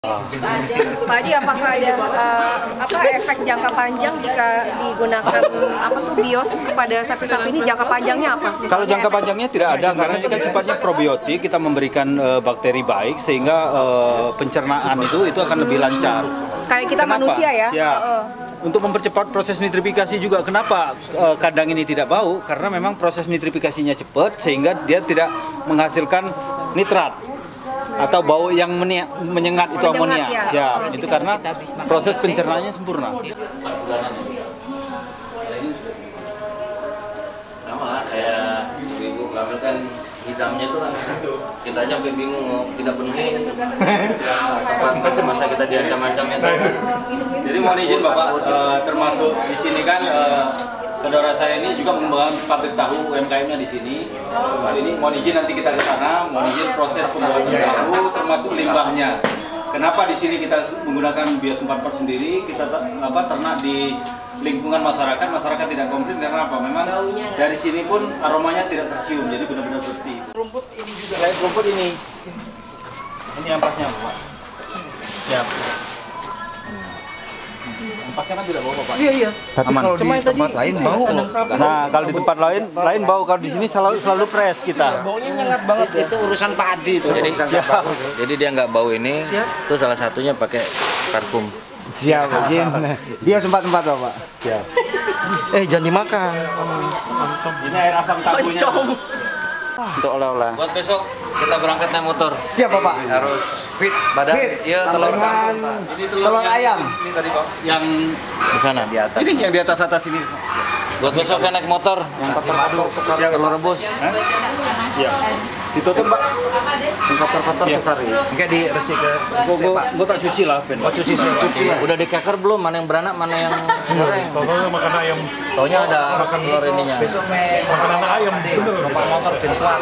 Pak Adi, apakah ada efek jangka panjang jika digunakan bios kepada sapi-sapi ini? Jangka panjangnya apa? Kalau jangka panjangnya tidak ada, karena ini kan sifatnya probiotik, kita memberikan bakteri baik sehingga pencernaan itu akan lebih lancar. Kayak kita Kenapa? Manusia ya? Ya. Untuk mempercepat proses nitrifikasi juga, kenapa kandang ini tidak bau? Karena memang proses nitrifikasinya cepat sehingga dia tidak menghasilkan nitrat atau bau yang menyengat itu amonia. Ya. Siap. Itu karena proses pencernaannya sempurna. Sama lah kayak ibu ngambil kan hitamnya itu kan kita aja sampai bingung mau tidak penuhi kapan semasa kita diancam-ancam itu. Jadi mohon izin Bapak, termasuk di sini kan saudara saya ini juga membangun pabrik tahu UMKM-nya di sini. Ini mohon izin nanti kita ke sana, mohon izin proses pembuatan tahu termasuk limbahnya. Kenapa di sini kita menggunakan bios 44 sendiri, kita ternak di lingkungan masyarakat tidak komplain karena apa? Memang dari sini pun aromanya tidak tercium, jadi benar-benar bersih. Rumput ini juga, kayak rumput ini ampasnya Pak. Siap. Ampasnya kan tidak bau Pak. Iya. Tapi aman. kalau di tempat lain bau. Nah, kalau di tempat lain bau, kalau di sini selalu fresh kita. Baunya nyengat banget. Itu urusan Pak Adi itu. Jadi dia nggak bau ini, itu salah satunya pakai parfum. Siap, Jin. Dia sempat Bapak. Siap. Jangan dimakan. Ini air asam tabunya. Untuk oleh-oleh. Buat besok kita berangkat naik motor. Siap Bapak. Harus fit badan. Iya, telur dengan Ini telur ayam. Ini tadi Pak, yang di sana di atas. ini yang di atas ini. Buat besok naik motor. Yang kotor-kotor Telur rebus. Iya. Ditutup Pak. yang kotor-kotor tukar ya. Enggak diresik ke Gua tak cuci lah, Ben. Oh, cuci ya. Udah dikeker belum? Mana yang beranak, mana yang goreng? Taunya makan ayam. Taunya ada telur ininya. Besok Makan anak ayam. numpak motor bin kuat.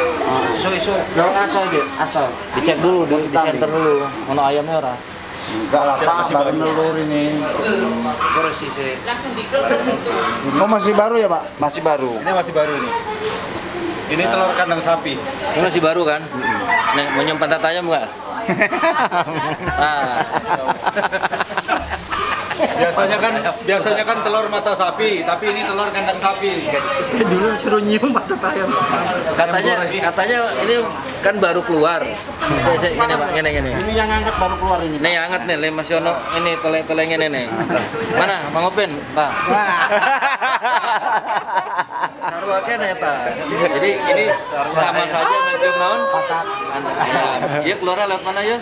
Isu-isu. Kalau asal gitu, asal. Dicek dulu, di center dulu. Mana ayamnya ora? Enggak lah Pak, baru nelur ini. Terus sih. Oh, masih baru ya Pak? Masih baru. Ini masih baru nih. Ini telur kandang sapi. Ini masih baru kan? Nih, mau nyimpan pantat ayam nggak? Biasanya kan telur mata sapi, tapi ini telur kandang sapi. Dulu suruh nyium patah ayam. Katanya ini kan baru keluar. Gini Pak, gini. Ini yang angkat baru keluar ini. Nih anget nih, Le Mas Yono ini tele-telenya nih. Mana, Bang Opin? Tah. Sarwake nih, Tah. Jadi ini sama saja mencium naon? Patat. Dia keluarnya lewat mana ya?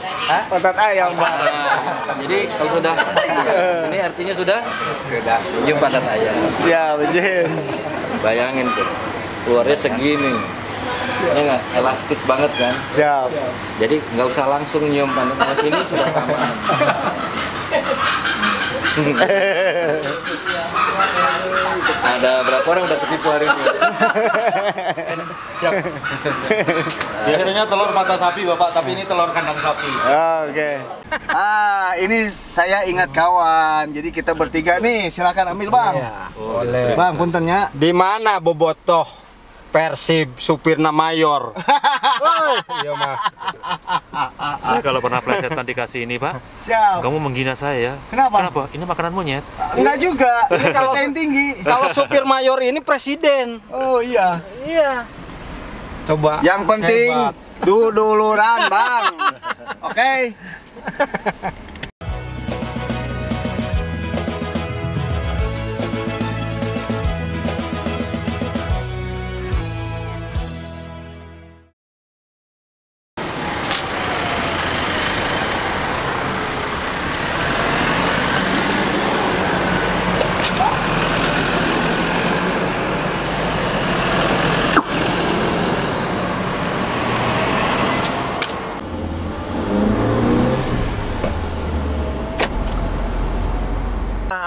Patat ayam, Pak. Jadi kalau sudah ini artinya sudah mencium patat ayam. Siap, Jin. Bayangin tuh, keluarnya segini. Ini nggak elastis banget kan? Siap. Jadi nggak usah langsung nyium panas ini sudah aman. Ada berapa orang udah ketipu hari ini? Siap. Biasanya telur mata sapi Bapak, tapi ini telur kandang sapi. Oke. Ini saya ingat kawan. Jadi kita bertiga nih, silakan ambil Bang. Boleh. Bang, puntennya. Di mana Bobotoh? Persib Supirna Mayor. Iya mah. Saya kalau pernah plesetan dikasih ini Pak, Siap. kamu menghina saya ya. Kenapa? Ini makanan monyet. Enggak juga. Ini Kalau- protein tinggi. Kalau supir mayor ini presiden. Oh iya. Iya. Coba. Yang penting Hebat. duluran, Bang. Oke.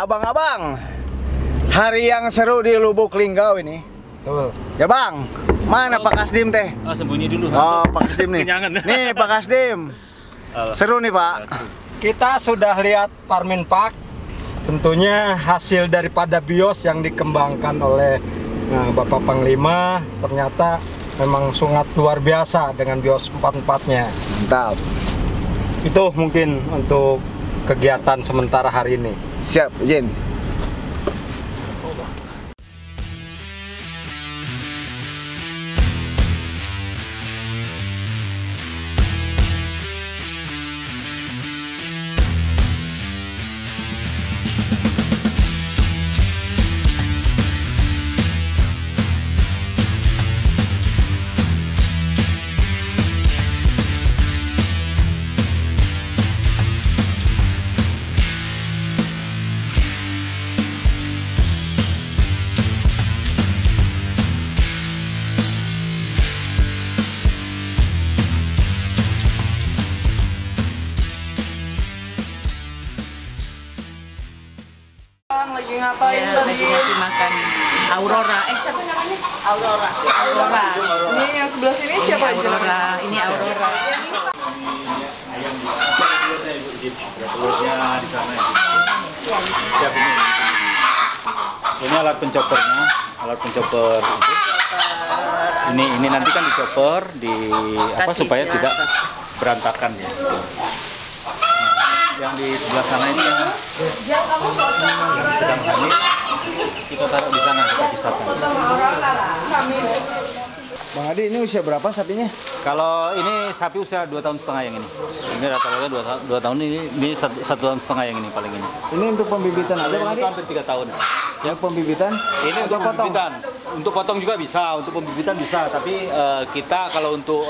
Abang-abang, hari yang seru di Lubuk Linggau ini. Tuh. Ya Bang, mana Pak Kasdim teh? Sembunyi dulu. Oh, Pak Kasdim nih. Kenyangan. Nih Pak Kasdim. Seru nih Pak. Kita sudah lihat Parmin Park. Tentunya hasil daripada bios yang dikembangkan oleh Bapak Panglima ternyata memang sangat luar biasa dengan bios 44-nya. Mantap. Itu mungkin untuk kegiatan sementara hari ini. Siap, izin. Lagi ngapain lagi ngasih makan Aurora. Siapa namanya? Aurora. Ini yang sebelah sini siapa aja? Aurora. Ini Aurora. Telurnya di sana ya. Siap ini. Ini alat pencopernya, alat pencoper itu. Ini nanti kan dicoper di apa supaya tidak berantakan ya. Yang di sebelah sana ini yang sedang hamil, kita taruh di sana, kita pisahkan. Bang Adi, ini usia berapa sapinya? Kalau ini sapi usia 2,5 tahun yang ini. Ini rata-rata 2 tahun ini 1,5 tahun yang ini paling ini. Ini untuk pembibitan aja Bang Adi? Itu hampir 3 tahun. Ya, pembibitan? Ini untuk pembibitan. Untuk potong juga bisa, untuk pembibitan bisa. Tapi kita kalau untuk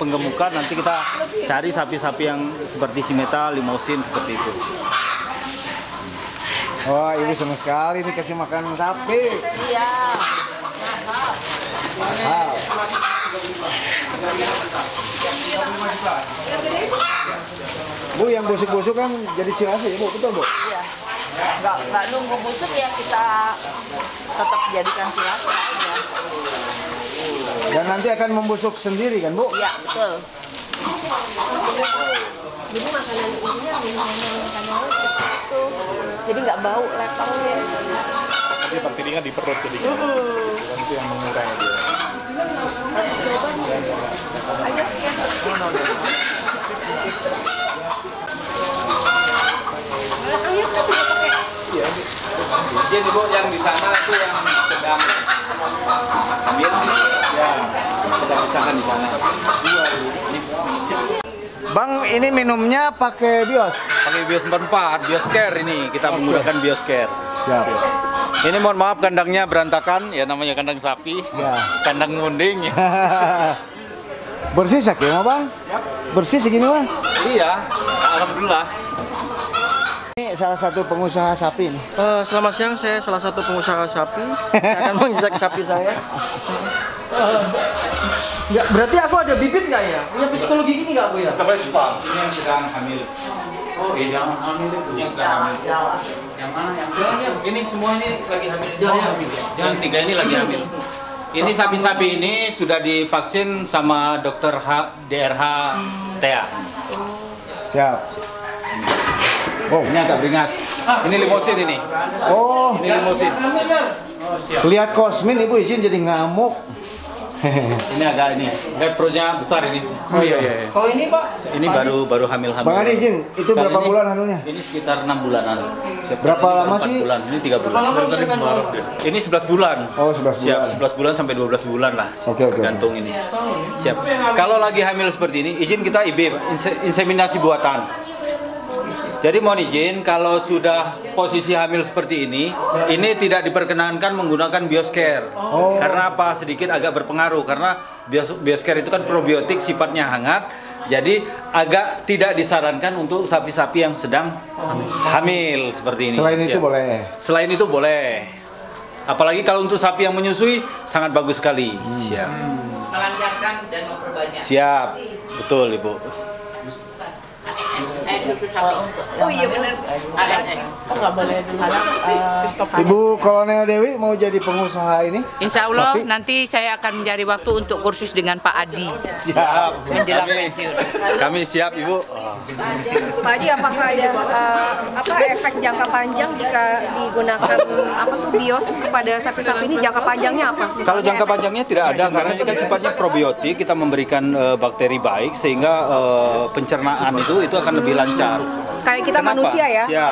penggemukan nanti kita cari sapi-sapi yang seperti Simeta, Limousin seperti itu. Wah, ibu senang sekali nih kasih makan sapi. Iya. Wow. Bu, yang busuk-busuk kan jadi silase ya Bu, betul Bu? Iya. Nggak nunggu busuk ya, kita tetap jadikan silase aja. Dan nanti akan membusuk sendiri kan Bu? Iya, betul. Jadi makanan ini yang makanan itu. Jadi nggak bau lepang ya. Jadi bakterinya di perut jadi itu yang mengurangi dia. Jadi Ibu yang di sana itu yang sedang hamil ya, sedang pisahkan di sana. Bang, ini minumnya pakai bios? Pakai bios 44, bioscare ini kita menggunakan bioscare. Siap. Ini mohon maaf kandangnya berantakan, ya namanya kandang sapi, Ya. kandang munding. Ya. Bersih sak ya Bang? Bersih segini Bang? Iya, alhamdulillah. Ini salah satu pengusaha sapi nih. Selamat siang, saya salah satu pengusaha sapi. Saya akan mengejak sapi saya. Nggak, berarti aku ada bibit nggak ya? Punya psikologi gini nggak aku ya? Ini yang sedang hamil. Oh iya, jangan hamil itu. Yang sedang hamil. Yang mana yang? Ini semua ini lagi hamil. Yang 3 ini lagi hamil. Ini sapi-sapi ini sudah divaksin sama dokter DRH TEA. Siap. Oh, ini agak beringas. Ini Limousin ini. Oh, Ini Limousin. lihat Kosmin Ibu izin jadi ngamuk. Ini agak ini. Lihat perutnya besar ini. Oh iya. Kalau ini Pak? Ini baru hamil-hamil. Bang Adi izin, itu Kali berapa ini- bulan hamilnya? Ini sekitar 6 bulanan. Berapa lama 4 sih? bulan. Ini 3 bulan. Lama usiakan dulu. Ini 11 bulan. Oh, 11 Siap, bulan. 11 bulan sampai 12 bulan lah. Oke. Tergantung ini. Siap. Kalau lagi hamil seperti ini, izin kita IB, inseminasi buatan. Jadi mohon izin kalau sudah posisi hamil seperti ini tidak diperkenankan menggunakan bioscare. Karena apa? Sedikit agak berpengaruh karena bioscare itu kan probiotik sifatnya hangat. Jadi agak tidak disarankan untuk sapi-sapi yang sedang hamil seperti ini. Selain itu Siap. boleh. Selain itu boleh. Apalagi kalau untuk sapi yang menyusui sangat bagus sekali. Siap. Melancarkan dan memperbanyak. Siap. Betul, Ibu. Susu sapi. Oh iya benar. Ada nggak boleh dulu. Ibu Kolonel Dewi mau jadi pengusaha ini? Insya Allah Sapi? nanti saya akan mencari waktu untuk kursus dengan Pak Adi Siap. menjelang pensiun. Kami siap, Ibu. Pak Haji, apakah ada efek jangka panjang jika digunakan bios kepada sapi-sapi ini? Jangka panjangnya apa? Kalau jangka panjangnya tidak ada, karena ini kan sifatnya probiotik, kita memberikan bakteri baik sehingga pencernaan itu akan lebih lancar. Kayak kita Kenapa? manusia ya? Ya.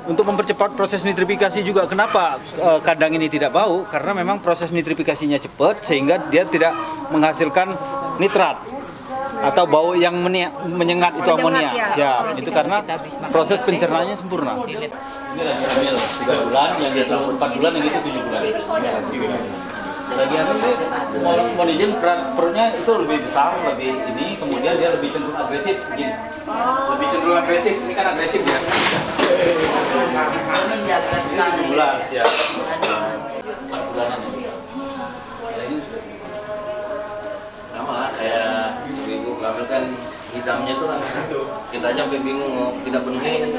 Untuk mempercepat proses nitrifikasi juga, kenapa kandang ini tidak bau? Karena memang proses nitrifikasinya cepat sehingga dia tidak menghasilkan nitrat atau bau yang menyengat itu amonia. Ya. Siap. Itu karena proses pencernaannya sempurna. Ini lagi hamil 3 bulan, yang itu 4 bulan, yang itu 7 bulan. Lagi hamil sih, monigin perutnya itu lebih besar, lebih ini, kemudian dia lebih cenderung agresif, begini. Lebih cenderung agresif, ini kan agresif ya. Menjaga Ini sekali. 7 bulan, siap. 4 bulanan ini. Ini sudah. Sama lah kayak ibu Kamil kan hitamnya itu kan kita aja sampai bingung mau tidak penuhi.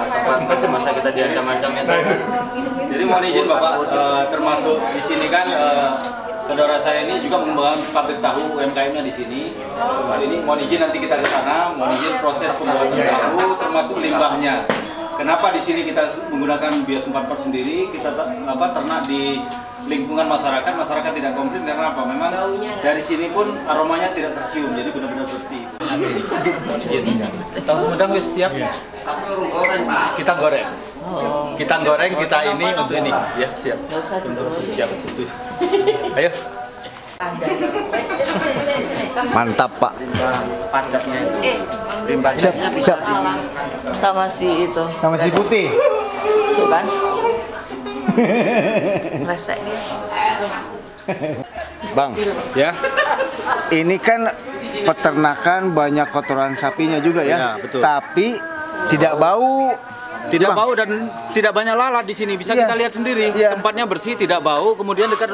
Kapan semasa kita diancam-ancam itu. Jadi mohon izin Bapak, termasuk di sini kan saudara saya ini juga mengembangkan pabrik tahu UMKM-nya di sini. Ini mohon izin nanti kita ke sana, mohon izin proses pembuatan tahu termasuk limbahnya. Kenapa di sini kita menggunakan bios 44 sendiri, kita ternak di lingkungan masyarakat tidak komplain karena apa? Memang dari sini pun aromanya tidak tercium, jadi benar-benar bersih. Mohon izin. Tahu Sumedang wis siap? Kita goreng. Kita goreng, kita ini untuk ini. Ya, siap. Untuk siap. Ayo. Mantap Pak. Pandatnya itu. Siap. Sama si itu. Sama si putih. Tuh kan? Resek dia. Bang, Ya. ini kan peternakan banyak kotoran sapinya juga ya. Ya, betul. Tapi tidak bau. Tidak Bang. bau dan tidak banyak lalat di sini. Bisa Iya. kita lihat sendiri. Iya. Tempatnya bersih, tidak bau. Kemudian dekat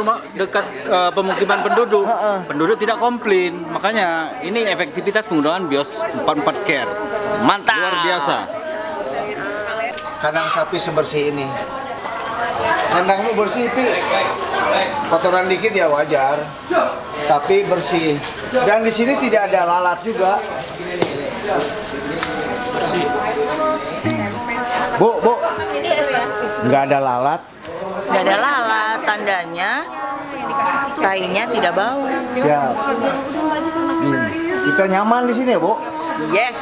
pemukiman penduduk. Penduduk tidak komplain. Makanya ini efektivitas penggunaan bios 44 Care. Mantap. Luar biasa. Kandang sapi sebersih ini. Kandangmu bersih, Pi. Kotoran dikit ya wajar. Tapi bersih. Dan di sini tidak ada lalat juga. Bu, nggak ada lalat. Gak ada lalat, tandanya tainya tidak bau. Ya. Kita nyaman di sini ya, Bu. Yes.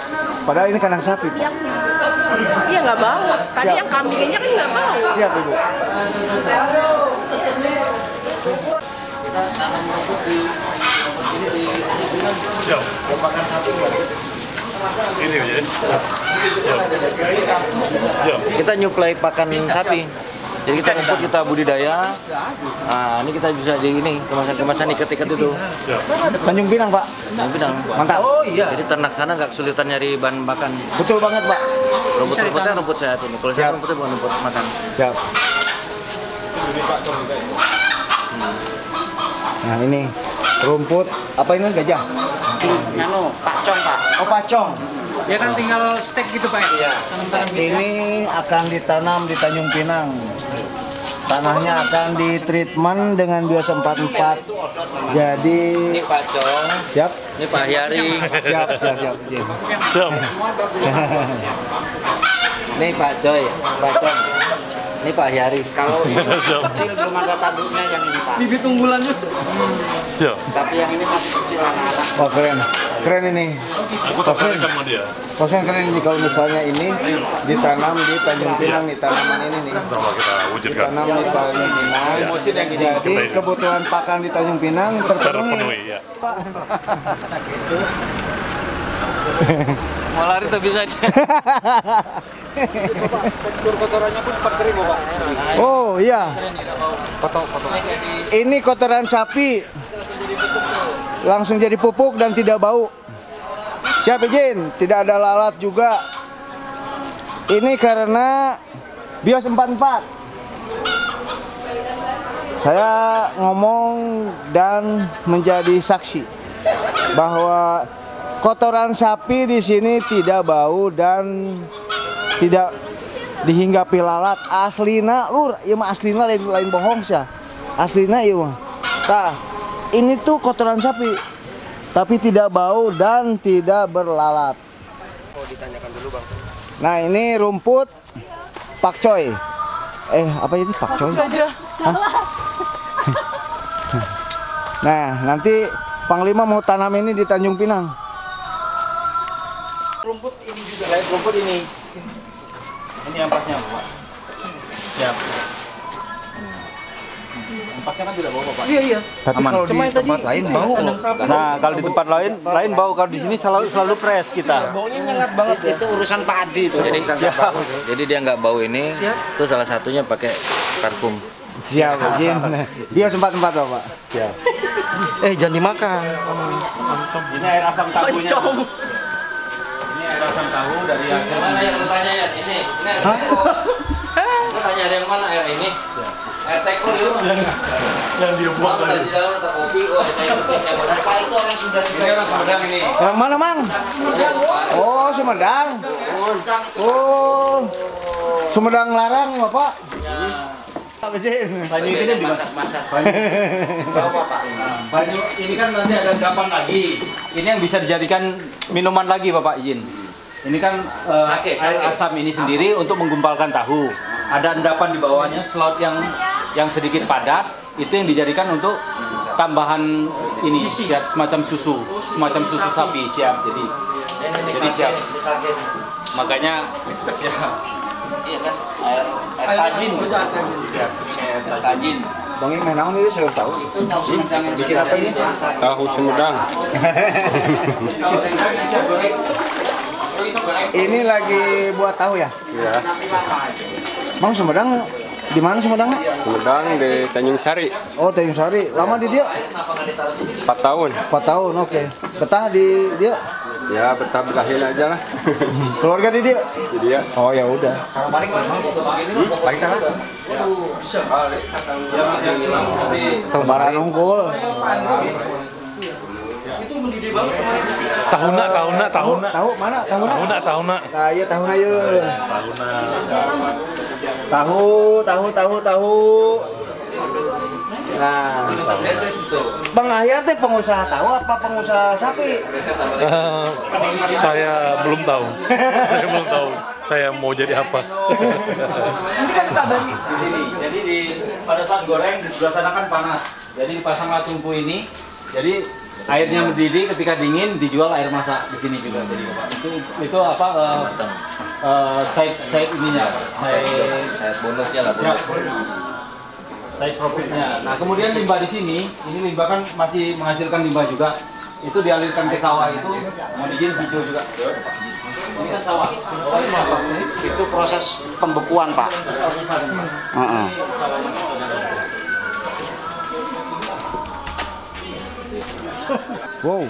Padahal ini kandang sapi. Pak. Iya nggak bau. Tadi Siap. yang kambingnya kan nggak bau. Siap, Ibu. Kita nyuplai pakan sapi. Jadi kita rumput, kita budidaya. Nah, ini kita bisa di ini kemasan-kemasan ikat-ikat itu. Tanjung Pinang, Pak. Nah, bidang. Mantap. Jadi ternak sana nggak kesulitan nyari bahan makan. Betul banget, Pak. Rumput-rumputnya rumput sehat ini. Kalau saya Siap. rumputnya bukan rumput makan. Siap. Nah, ini rumput apa ini gajah? Pacong Pak. Oh, pacong. Ya kan tinggal stek gitu Pak. Iya. Ini akan ditanam di Tanjung Pinang. Tanahnya akan ditreatment dengan bios 44. Jadi Ini pacong. siap, Ini Pak Hyari. siap. Ini Pak Joy. Pacong. Ini Pak Hyari. Kalau ini kecil belum ada tanduknya yang ini Pak. Bibit unggulannya. Tapi yang ini masih kecil anak-anak. Oh, keren. Keren ini. Kosen keren ini kalau misalnya ini ditanam di Tanjung Pinang nih, tanaman ini nih. Ditanam di Tanjung Pinang. Jadi kebutuhan pakan di Tanjung Pinang terpenuhi. Pak. Mau lari tuh bisa aja. Tekstur kotorannya pun cepat kering Pak. Oh iya. Ini kotoran sapi. Langsung jadi pupuk dan tidak bau. Siap izin, tidak ada lalat juga. Ini karena bios 44. Saya ngomong dan menjadi saksi bahwa kotoran sapi di sini tidak bau dan tidak dihinggapi lalat. Aslina lur, ieu mah aslina lain bohong sih. Aslina ieu mah. Tah, ini tuh kotoran sapi tapi tidak bau dan tidak berlalat. ditanyakan dulu Bang. Nah ini rumput pakcoy. Apa itu pakcoy? Hah? Nah nanti Panglima mau tanam ini di Tanjung Pinang. Rumput ini juga. Selain rumput ini. Ini ampasnya Bapak. Siap. Ampasnya kan tidak bau Bapak. Iya. Tapi kalau di tempat lain bau. Nah, kalau di tempat lain bau, kalau di sini selalu fresh kita. Baunya nyengat banget. Itu urusan Pak Adi itu. Jadi dia nggak bau ini, itu salah satunya pakai parfum. Siap, Jin. Dia sempat-sempat Bapak. Siap. Jangan dimakan. Ini air asam tahunya. Ini air asam tahu dari hasil. Mana yang bertanya ya? Ini air teko. Lu tanya ada yang mana air ini? Air teko itu. Yang dia buang tadi. Di dalam ada kopi, air teko yang mana? Pak itu orang sudah Ini orang Sumedang ini. Yang mana, Mang? Oh, Sumedang. Oh, Sumedang Larang, Bapak. Banyu ini dimasak. Banyu ini kan nanti ada endapan lagi. Ini yang bisa dijadikan minuman lagi, Bapak izin. Ini kan air asam ini sendiri untuk menggumpalkan tahu. Ada endapan di bawahnya, slot yang sedikit padat, itu yang dijadikan untuk tambahan ini, siap semacam susu sapi siap. Jadi siap. Makanya siap. Iya kan? Air tajin. Siap. Air tajin. Bang ini naon ini saya tahu. itu tahu Sumedang yang Bikin apa ini? Tahu Sumedang. Ini lagi buat tahu ya? Iya. Bang Sumedang di mana Sumedang? Sumedang di Tanjung Sari. Oh, Tanjung Sari. Lama di dia? 4 tahun. 4 tahun, oke. Betah di dia? Ya betah berakhir aja lah. Keluarga di dia? Jadi ya. Oh ya udah. balik kan? Lebaran unggul. Tahuna. Tahu mana? Tahuna. Nah, iya tahun aja. Tahu. Nah, Bang Ahyar teh pengusaha tahu apa pengusaha sapi? Saya belum tahu. Saya mau jadi apa? Di sini. Jadi pada saat goreng di sebelah sana kan panas. Jadi dipasanglah tungku ini. Jadi airnya mendidih, ketika dingin dijual air masak di sini juga. Jadi itu apa? Side ininya. Air bonusnya lah. Side profitnya. Nah kemudian limbah di sini, ini limbah kan masih menghasilkan limbah juga. Itu dialirkan ke sawah itu, mohon izin hijau juga. Ini kan sawah. Itu proses pembekuan Pak. Wow.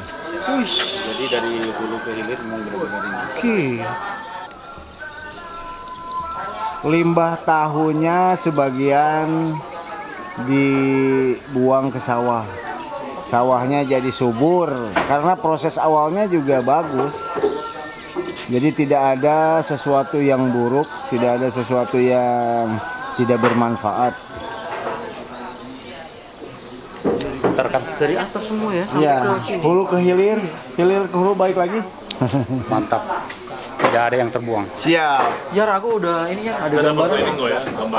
Jadi dari hulu ke hilir memang benar-benar ini. Oke. Limbah tahunya sebagian dibuang ke sawah. Sawahnya jadi subur karena proses awalnya juga bagus. Jadi tidak ada sesuatu yang buruk, tidak ada sesuatu yang tidak bermanfaat. Dari atas semua ya. Ya, hulu ke hilir, hilir ke hulu balik lagi. Mantap. Tidak ada yang terbuang. Siap. Yar, aku udah ini ya, ada gambaran.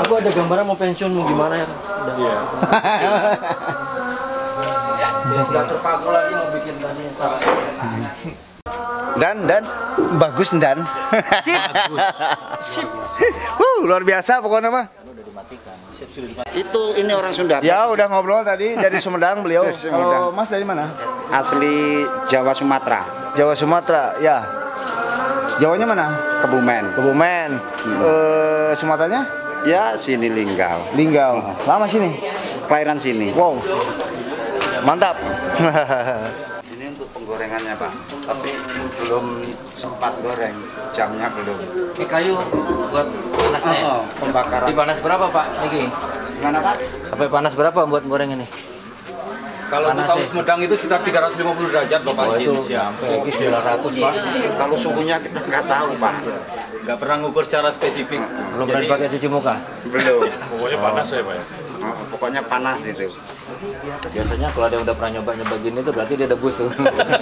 Aku ada gambaran mau pensiun mau gimana ya. Iya. Udah terpaku lagi mau bikin tadi yang salah. Dan bagus dan. Sip. Luar biasa pokoknya mah. Itu ini orang Sunda. Ya udah ngobrol tadi dari Sumedang beliau. Kalau Mas dari mana? Asli Jawa Sumatera. Jawa Sumatera, ya. Jawanya mana? Kebumen. Sumateranya? Ya sini Linggau. Lama sini? Kelahiran sini. Wow. Mantap. Ini untuk penggorengannya Pak. Tapi belum sempat goreng. Jamnya belum. Ini kayu buat panasnya. Pembakaran. Di panas berapa Pak? Niki. Gimana Pak? Sampai panas berapa buat goreng ini? Kalau untuk tahu Sumedang itu sekitar 350 derajat Bapak izin. Sampai 900 Pak. Kalau suhunya kita nggak tahu Pak. Nggak pernah ngukur secara spesifik. Belum pernah pakai cuci muka. Belum. Pokoknya panas ya Pak ya. Pokoknya panas itu. Biasanya kalau ada yang udah pernah nyoba gini tuh berarti dia debus tuh.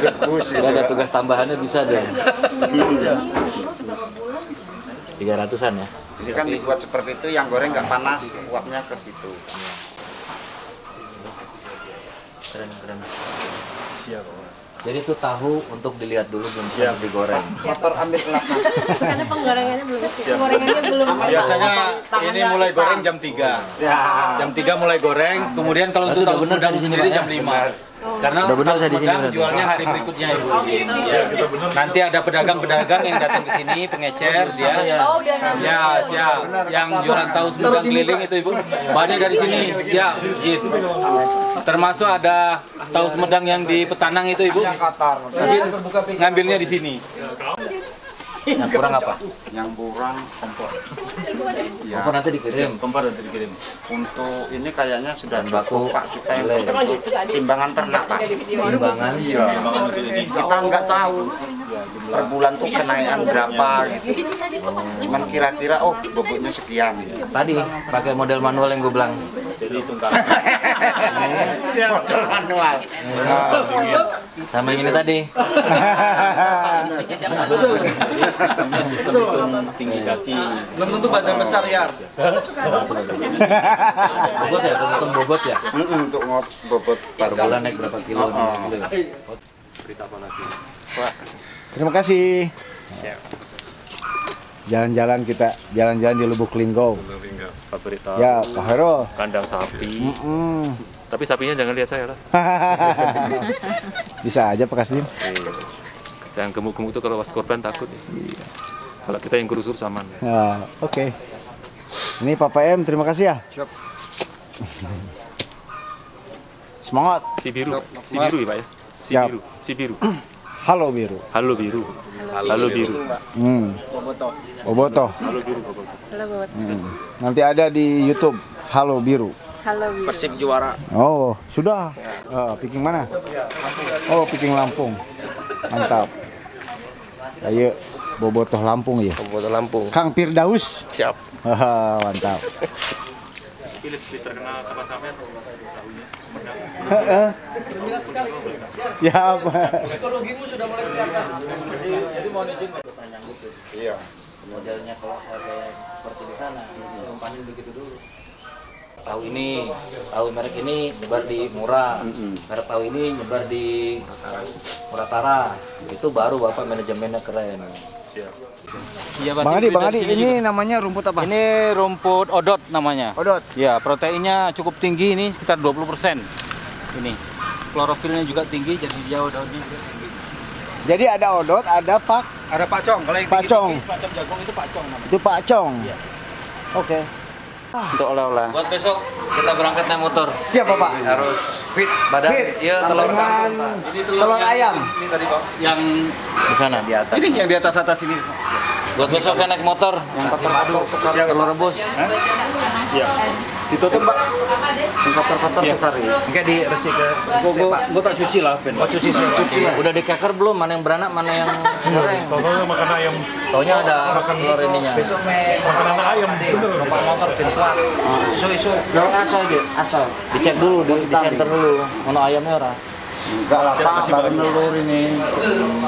Debus itu. Udah ada tugas tambahannya bisa deh. 300-an ya. Ini kan dibuat seperti itu, yang goreng nggak panas, uapnya ke situ. Keren. Siap. Jadi itu tahu untuk dilihat dulu belum siap digoreng. Motor ambil belakang. Karena penggorengannya belum siap. Gorengannya belum. Biasanya ini mulai goreng jam 3. Jam 3 mulai goreng, kemudian kalau untuk tahu Sumedang sendiri jam 5. Karena tahu Sumedang jualnya hari berikutnya Ibu. Nanti ada pedagang-pedagang yang datang ke sini, pengecer dia. Oh, udah ngambil. Ya, siap. Yang jualan tahu Sumedang keliling itu Ibu. Bahannya dari sini, siap. Gitu. Termasuk ada tahu Sumedang yang di Petanang itu Ibu. Ngambilnya di sini. Yang kurang apa? Yang kurang kompor. Ya. Kompor nanti dikirim. Untuk ini kayaknya sudah baku cukup Pak, kita yang untuk timbangan ternak Pak. Timbangan. Iya. Kita nggak tahu per bulan tuh kenaikan berapa gitu. Cuman kira-kira bobotnya sekian. Tadi pakai model manual yang gue bilang. Jadi tunggal. Model manual. Sama yang ini tadi. Sistem hitung tinggi kaki. Belum tentu badan besar ya. Bobot ya, hitung bobot ya. Untuk bobot Per bulan naik berapa kilo? Berita apa lagi? Terima kasih. Jalan-jalan di Lubuk Linggau. Favorit tahu. Ya, Pak Hero. Kandang sapi. Tapi sapinya jangan lihat saya lah. Bisa aja Pak Kasdim. Yang gemuk-gemuk itu kalau pas korban takut. Iya. Kalau kita yang kurus aman. Oke. Ini Pak PM, terima kasih ya. Siap. Semangat. Si biru ya Pak ya. Siap. Si biru. Halo biru. Halo biru. Halo biru. Bobotoh. Halo biru. Nanti ada di YouTube. Halo biru. Halo biru. Persib juara. Oh, sudah. Picking mana? Oh, picking Lampung. Mantap. Ayo, Bobotoh Lampung ya. Bobotoh Lampung. Kang Firdaus. Siap. Mantap. Philip terkenal sama sampean. Siap. Psikologimu sudah mulai kelihatan. Jadi mau izin pertanyaan gitu. Iya. Modelnya kalau kayak seperti di sana, umpanin begitu dulu. Tahu ini, tahu merek ini nyebar di Murah, merek tahu ini nyebar di Muratara. Itu baru Bapak manajemennya keren. Iya, Bang Adi, ini namanya rumput apa? Ini rumput odot namanya. Odot. Ya, proteinnya cukup tinggi ini sekitar 20%. Ini. Klorofilnya juga tinggi, jadi dia daunnya juga tinggi. Jadi ada odot, ada Ada pacong. Kalau yang Pacong. tinggi semacam jagung itu pacong namanya. itu pacong. Oke. Untuk oleh-oleh. Buat besok kita berangkat naik motor. Siap Bapak. Harus fit badan. Fit. Iya, telur Dengan Ini telur ayam. Ini tadi Pak. Yang di sana di atas. ini yang di atas ini. Buat besok kan naik motor. Nasi madu, telur rebus. Iya. Ditutup Pak. Kotor-kotor tukar ya. Enggak diresik ke Gua tak cuci lah, Ben. Oh, cuci ya. Udah dikeker belum? Mana yang beranak, mana yang goreng? Pokoknya makan ayam. Taunya ada telur ininya. Makan ayam. Numpak motor tim kuat. Isu-isu. Kalau asal gitu, asal. Dicek dulu, di center dulu. Mana ayamnya ora? Enggak lah Pak, baru nelur ini.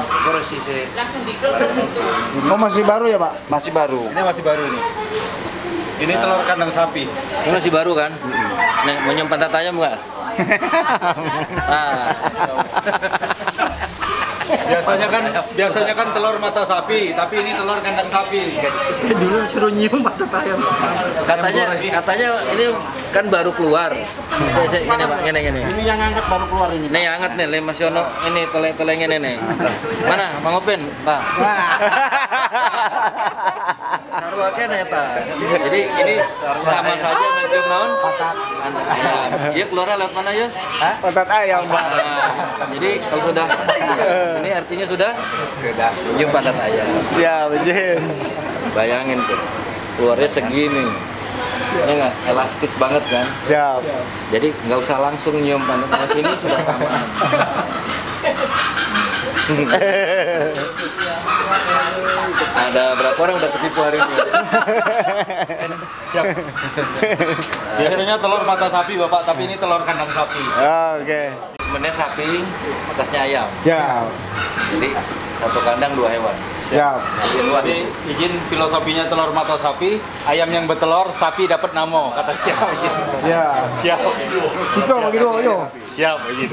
Terus sih. Oh, masih baru ya Pak? Masih baru. Ini masih baru nih. Ini telur kandang sapi. Ini masih baru kan? Nih, mau nyimpan pantat ayam nggak? Biasanya kan telur mata sapi, tapi ini telur kandang sapi. Dulu suruh nyium patah ayam. Katanya ini kan baru keluar. Gini Pak, gini. Ini yang angkat baru keluar ini. Nih yang anget nih, Le Mas Yono ini teleng-teleng ini nih. Mana, Bang Opin? Nah. Sarwake nih Pak. Jadi ini sama saja mencium naon? Patat. Dia keluarnya lewat mana ya? Patat ayam Pak. Jadi kalau sudah ini artinya sudah mencium patat ayam. Siap, Jin. Bayangin tuh, keluarnya segini. Ini nggak elastis banget kan? Siap. Jadi nggak usah langsung nyium panas ini sudah aman. Ada berapa orang udah ketipu hari ini? Siap. Biasanya telur mata sapi Bapak, tapi ini telur kandang sapi. Oke. Sebenarnya sapi, atasnya ayam. Siap. Jadi satu kandang 2 hewan. Siap. Jadi izin filosofinya telur mata sapi, ayam yang bertelur, sapi dapat namo. Kata siapa izin? Siap. Siap. Situ bagi dua yo. Siap izin.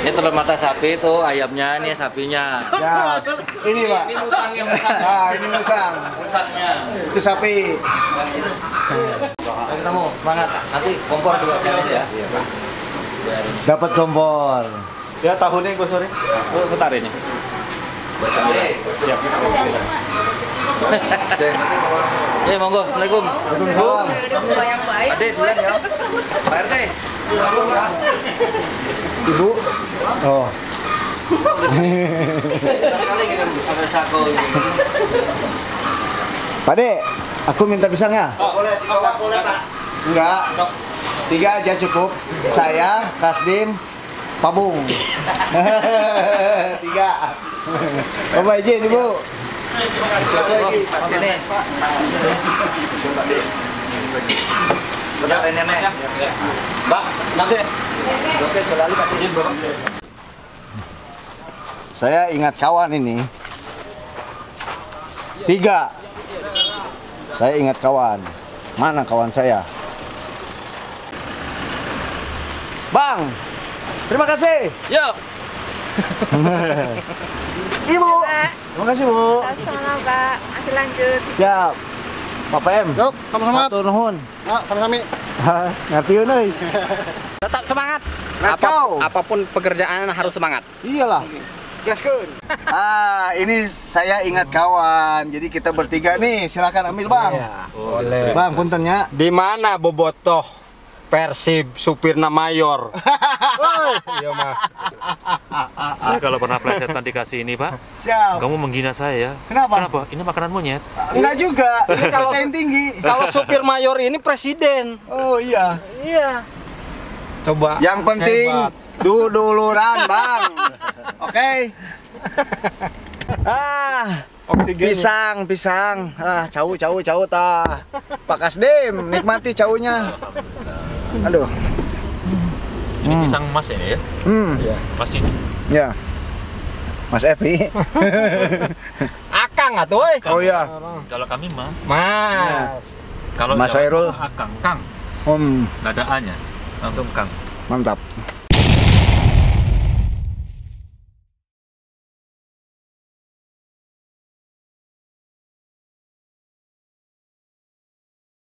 Ini telur mata sapi itu ayamnya, ini sapinya. Ya. Ini Pak. Ini musangnya, musang. Ah, ini musang. Musangnya. Itu sapi. Ayo ketemu, semangat. Nanti kompor juga challenge ya. Dapat kompor. Ya tahunnya gue sore. Bentar ini. Siap. Ya monggo, Assalamualaikum. Waalaikumsalam. Ade duluan ya. Pak RT. Ibu. Oh. Kali kita sampai sako. Pak De, aku minta pisangnya. Boleh dibawa, boleh Pak. Enggak. 3 aja cukup. Saya, Kasdim, Pabung. 3. Bapak izin Ibu. Ini. Udah nenek ya. Mbak, nanti. Oke, sudah Pak izin Bapak. Saya ingat kawan ini. 3. Saya ingat kawan. Mana kawan saya? Bang, terima kasih. Yuk. Ibu, terima kasih Bu. Sama Pak, masih lanjut. Siap. Pak PM. Yuk, sama-sama. Matur nuhun. Sama-sama. Ngerti euy. Tetap semangat. Let's go. Apapun pekerjaan harus semangat. Iyalah. Gaskeun. Ini saya ingat kawan. Jadi kita bertiga nih, silakan ambil Bang. Boleh. Bang, puntennya. Di mana Bobotoh Persib Supirna Mayor? Iya mah. Saya kalau pernah plesetan dikasih ini, Pak, Siap. kamu menghina saya ya. Kenapa? Ini makanan monyet. Enggak juga. Ini Kalau- protein tinggi. Kalau supir mayor ini presiden. Oh iya. Iya. Coba. Yang penting Hebat. duluran, Bang. Oke. Oksigen. Pisang. Cau tah. Pak Kasdim, nikmati caunya. Aduh. Ini pisang emas ini ya? Mas itu. Ya. Mas Evi. Akang atuh euy. Oh iya. Kalau kami Mas. Mas. Kalau Mas Jawa Hairul. Akang, Kang. Om, Nggak ada A-nya. Langsung Kang. mantap.